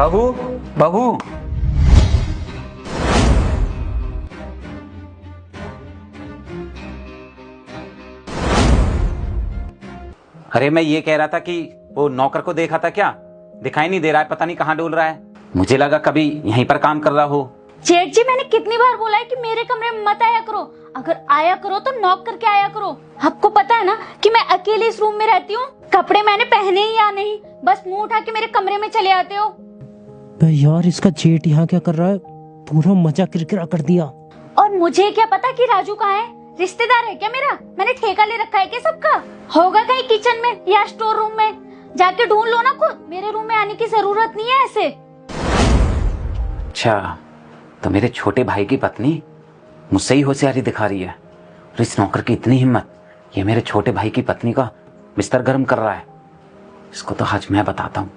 बहू बहू। अरे मैं ये कह रहा था कि वो नौकर को देखा था क्या? दिखाई नहीं दे रहा है, पता नहीं कहाँ डोल रहा है। मुझे लगा कभी यहीं पर काम कर रहा हो। जेठ जी, मैंने कितनी बार बोला है कि मेरे कमरे में मत आया करो। अगर आया करो तो नॉक करके आया करो। आपको पता है ना कि मैं अकेले इस रूम में रहती हूँ। कपड़े मैंने पहने ही या नहीं, बस मुंह उठा के मेरे कमरे में चले आते हो। यार इसका जेठ यहाँ क्या कर रहा है? पूरा मजा किरकिरा कर दिया। और मुझे क्या पता कि राजू कहाँ है? रिश्तेदार है क्या मेरा? मैंने ठेका ले रखा है क्या सबका? होगा कहीं किचन में या स्टोर रूम में, जाके ढूंढ लो ना खुद। मेरे रूम में आने की जरूरत नहीं है ऐसे। अच्छा, तो मेरे छोटे भाई की पत्नी मुझसे ही होशियारी दिखा रही है। और इस नौकर की इतनी हिम्मत, ये मेरे छोटे भाई की पत्नी का बिस्तर गर्म कर रहा है। इसको तो आज मैं बताता हूँ,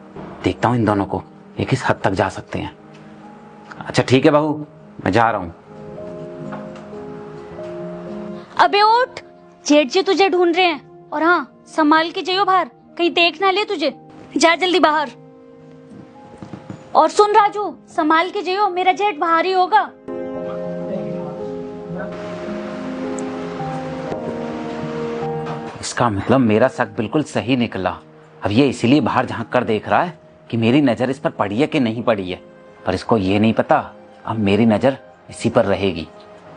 देखता हूँ इन दोनों को ये किस हद तक जा सकते हैं। अच्छा ठीक है बहू, मैं जा रहा हूँ। अबे उठ, जेठ जी तुझे ढूंढ रहे हैं। और हाँ, संभाल के जाइयो बाहर, कहीं देख ना ले तुझे। जा जल्दी बाहर। और सुन राजू, संभाल के जाइयो, मेरा जेठ बाहर ही होगा। इसका मतलब मेरा शक बिल्कुल सही निकला। अब ये इसीलिए बाहर झांक कर देख रहा है कि मेरी नजर इस पर पड़ी है कि नहीं पड़ी है। पर इसको ये नहीं पता अब मेरी नजर इसी पर रहेगी।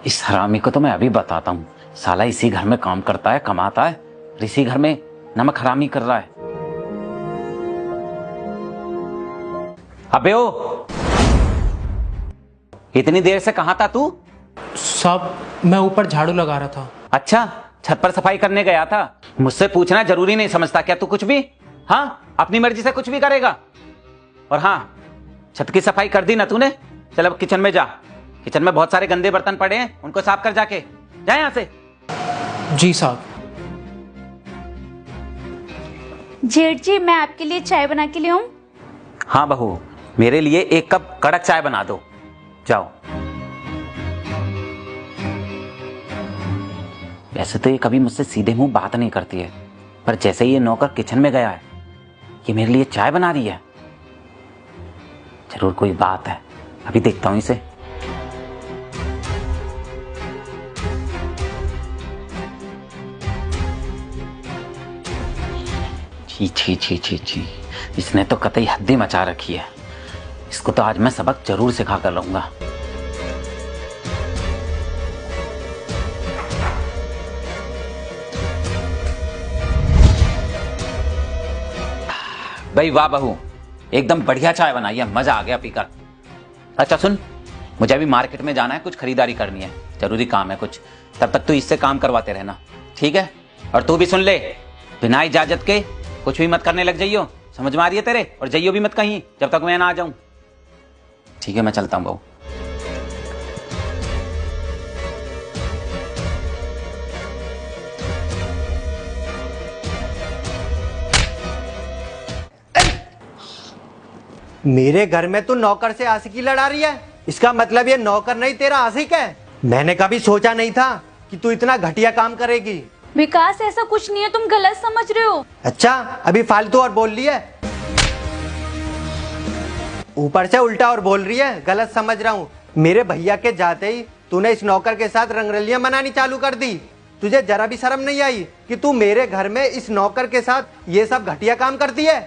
इस हरामी को तो मैं अभी बताता हूँ। साला इसी घर में काम करता है, कमाता है, और इसी घर में नमक हरामी कर रहा है। अबे ओ, इतनी देर से कहाँ था तू? साहब मैं ऊपर झाड़ू लगा रहा था। अच्छा, छत पर सफाई करने गया था। मुझसे पूछना जरूरी नहीं समझता क्या तू कुछ भी? हाँ, अपनी मर्जी से कुछ भी करेगा। और हाँ, छत की सफाई कर दी ना तूने? चल अब किचन में जा। किचन में बहुत सारे गंदे बर्तन पड़े हैं, उनको साफ कर जाके। जा यहाँ से। जी साहब। जेठ जी, मैं आपके लिए चाय बना के ले आऊं? हाँ बहू, मेरे लिए 1 कप कड़क चाय बना दो। जाओ। वैसे तो ये कभी मुझसे सीधे मुंह बात नहीं करती है, पर जैसे ही ये नौकर किचन में गया है, ये मेरे लिए चाय बना रही है। जरूर कोई बात है, अभी देखता हूं इसे। छी छी छी छी छी, इसने तो कतई हद्दी मचा रखी है। इसको तो आज मैं सबक जरूर सिखा कर रहूंगा। भाई वाह बहू, एकदम बढ़िया चाय बनाई है, मजा आ गया पीकर। अच्छा सुन, मुझे अभी मार्केट में जाना है, कुछ खरीदारी करनी है, जरूरी काम है कुछ। तब तक तू इससे काम करवाते रहना, ठीक है? और तू भी सुन ले, बिना इजाजत के कुछ भी मत करने लग जाइयो, समझ में आ रही है तेरे? और जाइयो भी मत कहीं जब तक मैं ना आ जाऊं। ठीक है, मैं चलता हूं बहू। मेरे घर में तू नौकर से आशिकी लड़ा रही है? इसका मतलब ये नौकर नहीं तेरा आशिक है। मैंने कभी सोचा नहीं था कि तू इतना घटिया काम करेगी। विकास, ऐसा कुछ नहीं है, तुम गलत समझ रहे हो। अच्छा, अभी फालतू और बोल रही है, ऊपर से उल्टा और बोल रही है गलत समझ रहा हूँ। मेरे भैया के जाते ही तूने इस नौकर के साथ रंगरलियां मनानी चालू कर दी। तुझे जरा भी शर्म नहीं आई कि तू मेरे घर में इस नौकर के साथ ये सब घटिया काम करती है?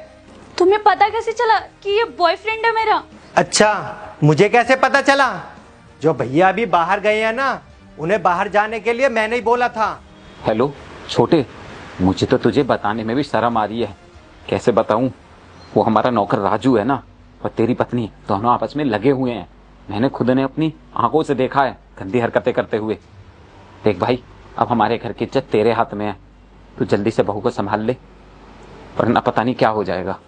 तुम्हें पता कैसे चला कि ये बॉयफ्रेंड है मेरा? अच्छा, मुझे कैसे पता चला? जो भैया अभी बाहर गए हैं ना, उन्हें बाहर जाने के लिए मैंने ही बोला था। हेलो छोटे, मुझे तो तुझे बताने में भी शर्म आ रही है। कैसे बताऊं? वो हमारा नौकर राजू है ना, और तेरी पत्नी, दोनों आपस में लगे हुए हैं। मैंने खुद ने अपनी आंखों से देखा है गंदी हरकतें करते हुए। देख भाई, अब हमारे घर की इज्जत तेरे हाथ में है। तू जल्दी से बहू को संभाल ले, वरना पता नहीं क्या हो जाएगा।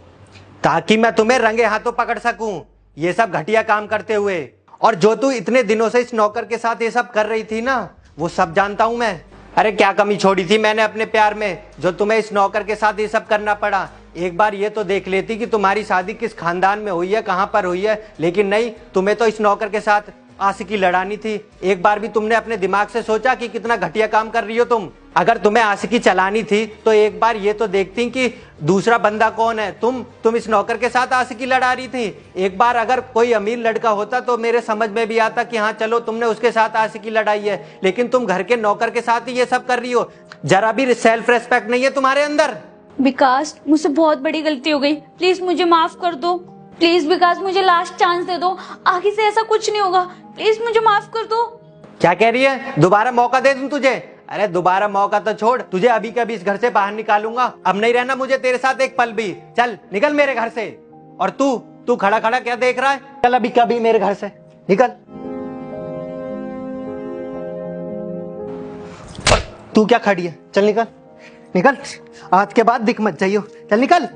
ताकि मैं तुम्हें रंगे हाथों पकड़ सकूं ये सब घटिया काम करते हुए। और जो तू इतने दिनों से इस नौकर के साथ ये सब कर रही थी ना, वो सब जानता हूं मैं। अरे क्या कमी छोड़ी थी मैंने अपने प्यार में, जो तुम्हें इस नौकर के साथ ये सब करना पड़ा? एक बार ये तो देख लेती कि तुम्हारी शादी किस खानदान में हुई है, कहां पर हुई है। लेकिन नहीं, तुम्हें तो इस नौकर के साथ आशिकी लड़ानी थी। एक बार भी तुमने अपने दिमाग से सोचा कि कितना घटिया काम कर रही हो तुम? अगर तुम्हें आशिकी चलानी थी तो एक बार ये तो देखती कि दूसरा बंदा कौन है। तुम इस नौकर के साथ आशिकी लड़ा रही थी। एक बार अगर कोई अमीर लड़का होता तो मेरे समझ में भी आता कि हाँ चलो तुमने उसके साथ आशिकी लड़ाई है, लेकिन तुम घर के नौकर के साथ ही ये सब कर रही हो। जरा भी सेल्फ रेस्पेक्ट नहीं है तुम्हारे अंदर। विकास, मुझसे बहुत बड़ी गलती हो गई, प्लीज मुझे माफ कर दो। प्लीज विकास, मुझे लास्ट चांस दे दो, आगे से ऐसा कुछ नहीं होगा। प्लीज मुझे माफ कर दो। क्या कह रही है? दोबारा मौका दे दूं तुझे? अरे दोबारा मौका तो छोड़, तुझे अभी कभी इस घर से बाहर निकालूंगा। अब नहीं रहना मुझे तेरे साथ एक पल भी। चल निकल मेरे घर से। और तू खड़ा खड़ा क्या देख रहा है? चल अभी कभी मेरे घर से निकल। तू क्या खड़ी है? चल निकल निकल, आज के बाद दिख मत जाइयो। चल निकल।